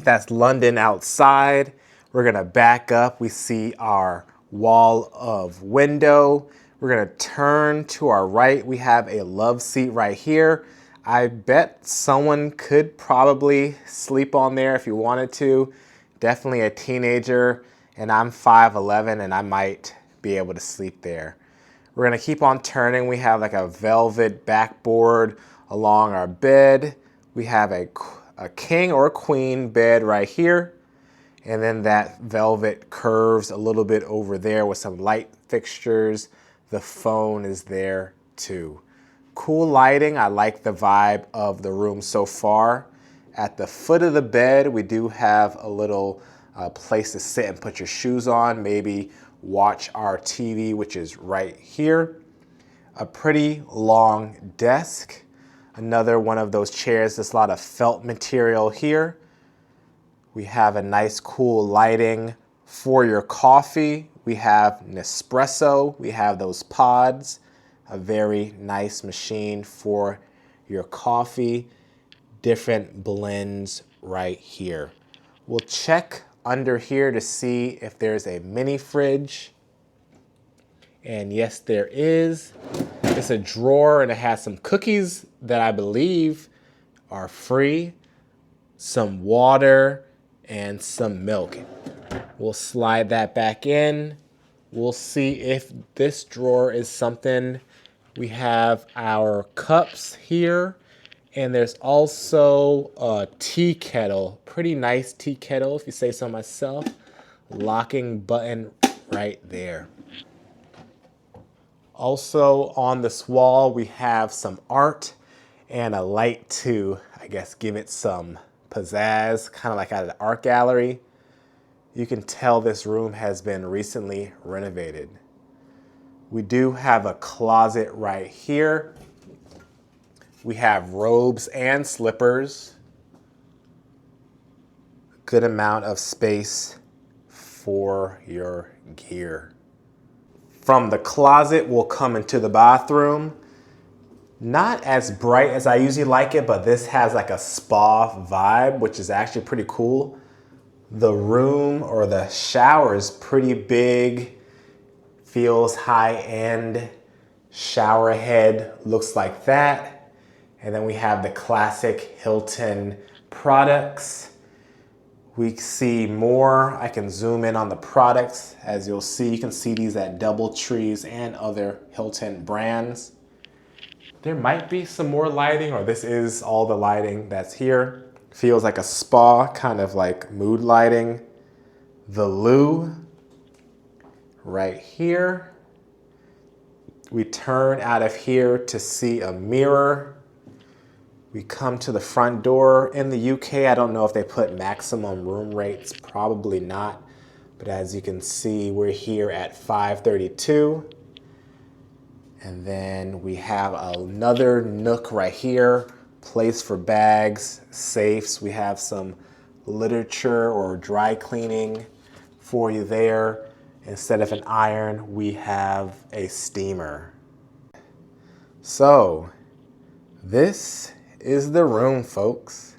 That's London outside. We're gonna back up. We see our wall of window. We're gonna turn to our right. We have a love seat right here. I bet someone could probably sleep on there if you wanted to. Definitely a teenager, and I'm 5'11", and I might be able to sleep there. We're gonna keep on turning. We have like a velvet backboard along our bed. We have a king or queen bed right here. And then that velvet curves a little bit over there with some light fixtures. The phone is there too. Cool lighting. I like the vibe of the room so far. At the foot of the bed, we do have a little place to sit and put your shoes on. Maybe watch our TV, which is right here. A pretty long desk. Another one of those chairs. There's a lot of felt material here. We have a nice cool lighting for your coffee. We have Nespresso. We have those pods. A very nice machine for your coffee. Different blends right here. We'll check under here to see if there's a mini fridge. And yes, there is. It's a drawer and it has some cookies that I believe are free, some water, and some milk. We'll slide that back in. We'll see if this drawer is something. We have our cups here, and there's also a tea kettle. Pretty nice tea kettle, if you say so myself. Locking button right there. Also on this wall, we have some art and a light to, I guess, give it some pizzazz, kind of like at an art gallery. You can tell this room has been recently renovated. We do have a closet right here. We have robes and slippers. Good amount of space for your gear. From the closet, we'll come into the bathroom. Not as bright as I usually like it, but this has like a spa vibe, which is actually pretty cool. The room or the shower is pretty big, feels high-end. Shower head looks like that. And then we have the classic Hilton products. We see more. I can zoom in on the products. As you'll see, you can see these at DoubleTrees and other Hilton brands. There might be some more lighting, or this is all the lighting that's here. Feels like a spa, kind of like mood lighting. The loo right here. We turn out of here to see a mirror. We come to the front door. In the UK, I don't know if they put maximum room rates, probably not. But as you can see, we're here at 532. And then we have another nook right here, place for bags, safes. We have some literature or dry cleaning for you there. Instead of an iron, we have a steamer. So, this is the room, folks.